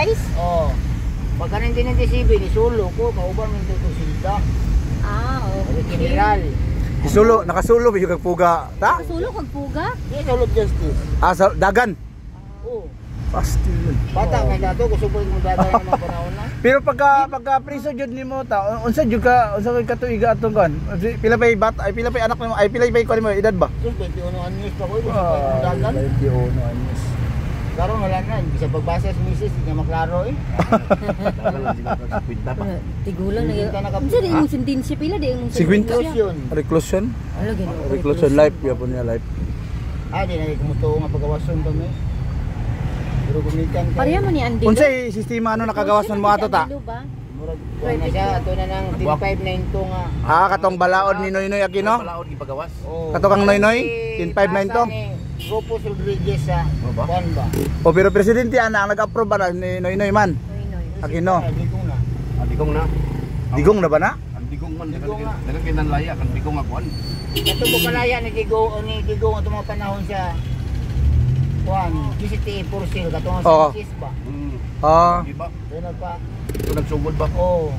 Ice? Oo. Pagka 1997, isulo ko, kauban mo ito silda. Okay. General. Isulo, nakasulo yung kagpuga. Ta? Sulo kag puga? Yes, all of justice. Sa dagan. Oo. Pastil. Bata ka dato, gusto ko yung dagan ng mga panahon na. Pero pagka priso jud nimo ta, unsa jud ka katuiga atong kan? Pila pay bata, ay pila pay anak nimo, ay pila pay ko nimo edad ba? Sus, 21 anyos pa ko, gusto ko yung dagan. 21 anyos. Karon wala na, bisa pagbasa sa misis, hindi na maklaro eh. Tigulang na yun. Kita na Unsa di imong sentensya pila di imong 50? Reclusion? Ala gino. Reclusion life yapon niya life. Di na kumuto nga pagawason kami. Pero gumikan ka. Pareha man ni Andy. Unsay sistema ano nakagawason mo ato ta? Murag kuha na siya, ato na ng 10592 nga. Katong balaod ni Noynoy Aquino? Balaod gipagawas. Katong Noynoy 10592? Rufus Rodriguez sa Juan ba? O pero presidente ana ang nag-approve ba ni Noynoy man? Aquino. Digong na. Digong na. Digong na ba na? Ang digong man dagan kinanlaya kan digong nga kuan. Ito ko kalaya ni Digong ato mga panahon sa Juan, GCT Porcel katong sa Sis ba? Di ba? Ano pa? Ito nagsugod ba? Oo.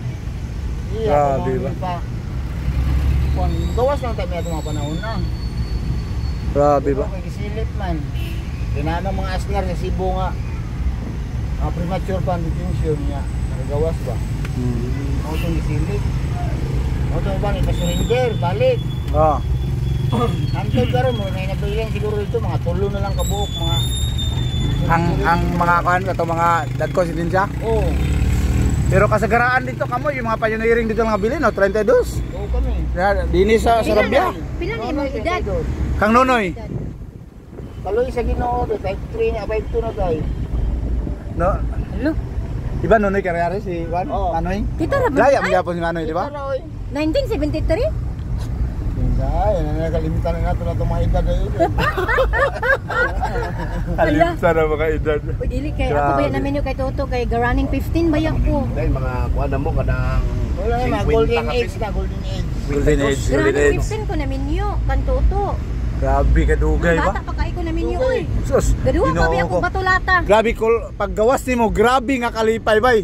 Grabe ba? Juan, gawas lang tayo ato mga panahon na. Grabe ba? May gisilip man. Kinanang mga asnar sa Cebu nga. Premature pa ang detention niya. Nakagawas ba? Ako itong gisilip. Ako itong ba, ipasurrender, balik. Hantod ka rin mo, may nabilihan siguro ito, mga tulo na lang kabuok, mga... Ang mga kan ato mga dad ko siya. Oo. Pero kasagaraan dito kamo yung mga pioneering dito nga bilin no 32. Oo kami. Dini sa Sarabia. Pila na imong edad? Kang Nonoy. Kaloy sa Ginoo, 53 na 52 na kay. No. Hello. Iba Nonoy Carriere si Juan Anoy. Kita ra ba? Gaya mo yapon yung Anoy, di ba? 1973? Ay, nakalimutan na nato na itong mga edad na yun. Kalimtan na mga edad. O dili kay ako ba namin yung kay Toto kay Garaning 15 ba yan ko? Dahil mga kuan na mo kadang Wala na, golden age na, golden age. Golden age, golden Garaning age. 15 ko namin yun, kan Toto. Grabe kadugay ba? Bata pa kay ko namin yun oy. Sus. Gaduwa pa ba ako batulata? Grabe kol paggawas nimo, grabe nga kalipay bay.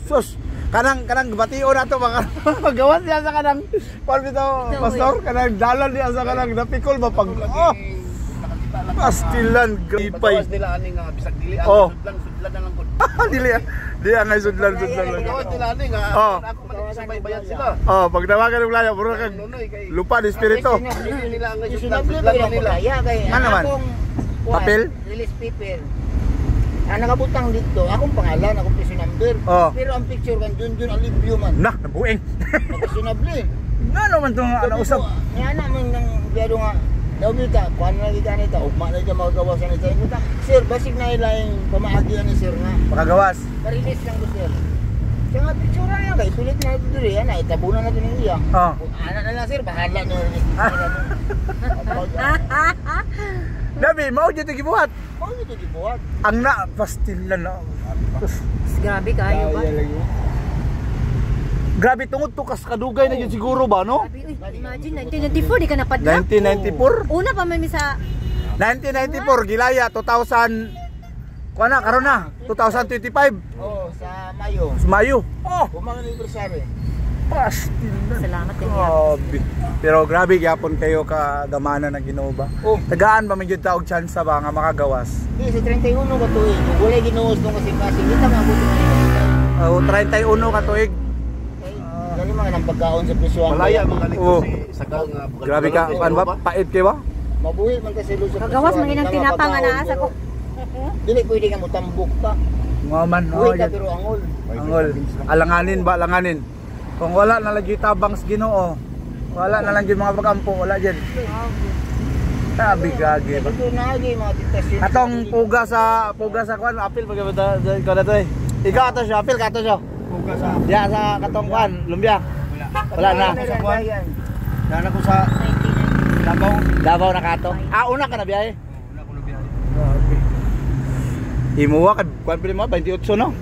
Sus. Kanang bation na to mga paggawas niya sa kanang pastor kanang dalan niya sa kanang napikol ba pag pastilan gipay nila ani nga bisag dili sudlan na lang gud. Dili ang sudlan lang. Gawas nila ani nga ako man sa baybayan sila. Pag nawagan ng playa puro kag lupa ni espiritu. Nila ang sudlan nila. Ano man? Papel? Release paper. Nakabutang dito, akong pangalan, akong piso number. Pero ang picture kan Junjun Alibio man. Nah, nabueng. Sinabli. Ngano man tong ano usab? Nga naman ng biyado nga. Daw kita, kuan na kita nito, ugma na kita magagawasan nito. Sir, basig na ilang pamaagian ni sir nga. Makagawas. Pa-release lang ko sir. Kaya nga picture na yan, kaya pilit na ito dito yan, itabunan natin ng iya. Anak na lang sir, bahala na release. Dabi, mao jud gibuhat. Mao jud gibuhat. Ang na pastilan na. Grabe kayo ba? Grabe tungod to kas kadugay na yun siguro ba no? Imagine 1994 di ka napadlak. 1994? Una pa may sa 1994 Gilaya 2000 kuana karon na 2025. Sa Mayo. Sa Mayo. Umang anniversary. Pastilan. Salamat din. Pero grabe gyapon kayo kagamana ng Ginoo ba? Tagaan ba man gyud ta og chance ba nga makagawas? Di sa 31 ka tuig, wala ginuos nung kasi kita nga buti man. 31 ka tuig. Dali mga nang pagkaon sa presyon. Malaya mga lito si Sagal nga. Grabe ka, ano ba? Pait kay ba? Mabuhi man kasi luso. Kagawas man ginang tinapang nga naa sa ko. Dili pwede ka mo tambok ka. Mga man, Buhi ka pero angol. Angol. Alanganin ba, alanganin. Kung wala na lagi tabang sa Ginoo, wala na lang gyud mga pagampo, wala gyud. Sabi gagi ba? Ito na agi mga titasyon. Atong puga sa kuan, apil pag ko na to eh. Ikaw ato siya, apil ka ato siya. Puga sa. Ya sa katong kuan, lumbia. Wala na. Nana ko sa Davao na kato. Una ka na biyahe. Una ko na biyahe. Imuwa ka kuan pili mo 28 no?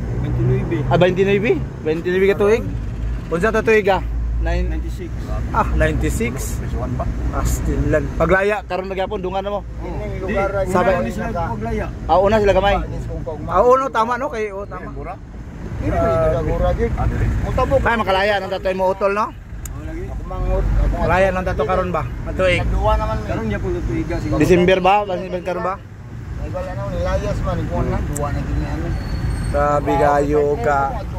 29. 29 ka tuig. Unsa to tuig ah? 96. 96. Prisuan pa. Astilan. Paglaya karon nagyapon dungan na mo. Ini Di, lugar Sabi- una ni sila paglaya. Una sila gamay. Ah, Uno tama no kay tama. Mura. ini gura gid. Adili. Mutabok. Kaya makalaya nang tatoy mo utol no. Lagi. Ako mangod. Ako Malaya nang tato karon ba? Matuig. Nagduwa naman mi. Karon niya po tuiga siguro. December ba? December karon ba? Ay wala na nilayas man ikuan na duwa na gini ano. Grabe kayo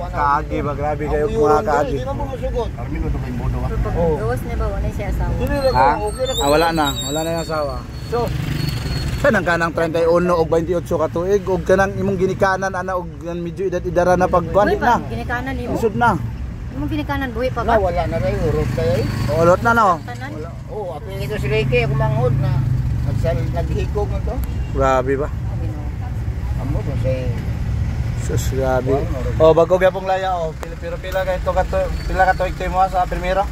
kaagi ba? Grabe kayo mga kaagi. Di na mo masugot. Karmi ko to kay bodo ah. Oh. Gawas na ba? Wala siya asawa. Dili ra Ha? ko okay ra ko. Wala na. Wala na yung asawa. So, saan ang kanang 31 o 28 ka tuig o kanang imong ginikanan ana og medyo edad-idara na pagkuan Buhay pa, na. ginikanan mo. Isod na. Imong ginikanan, buhay pa Na ba? wala na ray urot kay. Ulot na no. Tanan? Wala. Oh, aping ito si Ricky ako mangod na naghikog na to. Grabe ba? Amo to say Sus, grabe. Oh, bago gyapong laya oh. Pero pila pila ka tuig mo sa primero?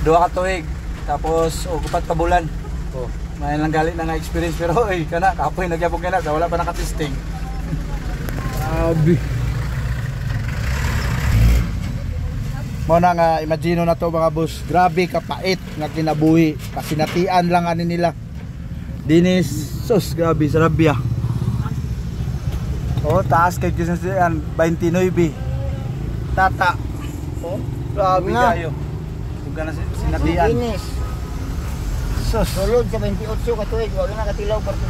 Duha ka tuig. Tapos upat ka bulan. Oh, may lang gali na nga experience pero oy kana kapoy nagyapon kana sa wala pa naka-testing. Grabe. Mo na nga imagine na to mga boss. Grabe kapait nga kinabuhi. Kasinatian lang ani nila. Dinis, sus grabe sarabya. Oh, taas kay Kisan 29. Tata. Oh, grabe Nga. kayo. Huwag ka na sinatian. Inis. Sus. Sulod sa 28 ka tuig, wala na katilaw parto.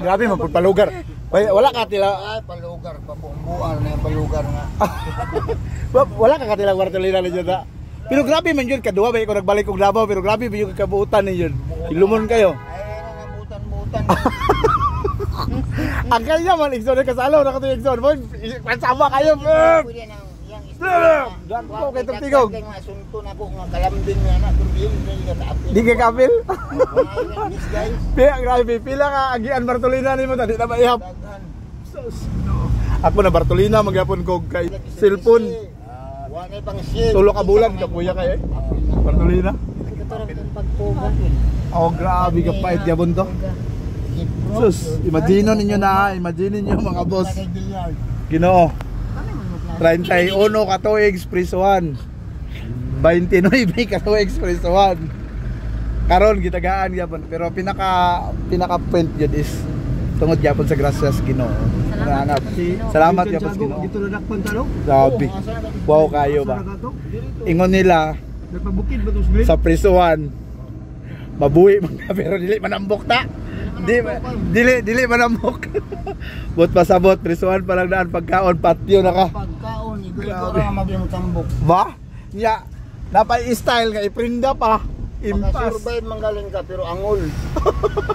Grabe magpalugar. Wala ka tila. Ay, palugar pa buong na yung palugar nga. Wala ka katilang Bartolina ni Jota. Pero grabe man yun, kadua ba ko nagbalik og Davao pero grabe ba yung kabuutan ninyo. Ilumon kayo. Ay, nabutan-butan. Ang kanya man igsoon kasalaw na katong igsoon. Boy, pansama kayo. Pwede nang yang istorya. Dako kay tigog. Kay mga asunto na ko nga kalambing nga na pero hindi ka taapil. Di ka kapil. These guys, Pila grabe, pila ka agian Bartolina nimo tadi na maihap. daghan. Ako na Bartolina magyapon ko kay cellphone. Wala pang shit. Tulo ka bulan ka kuya kay Bartolina. Katurang itong pagpuga. Oh, grabe ka pait gyapon to. Sus, imagine ninyo na, imagine ninyo mga boss. Ginoo. 31 ka tuig Express 1. 29 ka tuig Express 1. Karon gitagaan gyapon pero pinaka point yun is tungod gyapon sa gracias Ginoo. Salamat. Salamat gyapon sa Ginoo. Dito na dakpan talo. Grabe. Wow kayo ba. Ingon nila Nagpabukid ba to sa sa Preso 1. Mabuhi man ka pero dili manambok ta. Dili manambok. Bot pasabot Preso 1 pa lang daan pagkaon patio na ka. Pagkaon, Grabe. igul ko maging tambok. Ba? Nya napay style nga iprinda pa. Impas. Maka-survive man galing ka pero angol.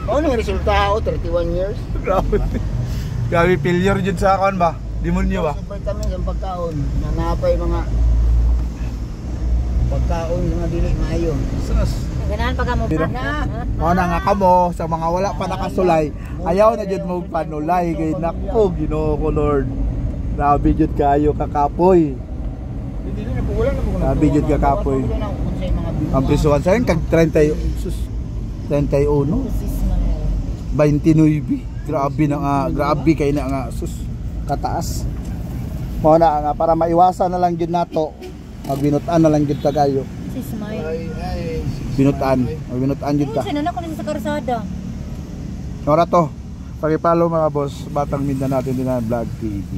Mao ni resulta ako 31 years. Grabe. Grabe failure jud sa akon ba? Demonyo ba? Survive kami sa pagkaon. Nanapay mga pagkaon nga dili maayo. Sus. Ganahan pa ka mo. Pero- Mao na nga kamo sa mga wala pa nakasulay. Ayaw na jud mo panulay kay nako Ginoo ko Lord. Grabe jud kayo kakapoy. Dili na po wala na po. Grabe jud ka kapoy. Ang prisuan sa kag 30 sus 31. 29. Grabe na nga, grabe kay na nga sus kataas. Mao na nga para maiwasan na lang jud nato. Magbinutan na lang jud ta kayo. Si Smile. Binutan. Magbinutan jud Ay, ta. sinan ako nito sa karsada. Ora to. Paki-follow mga boss, Batang Mindanao natin din na Vlog TV.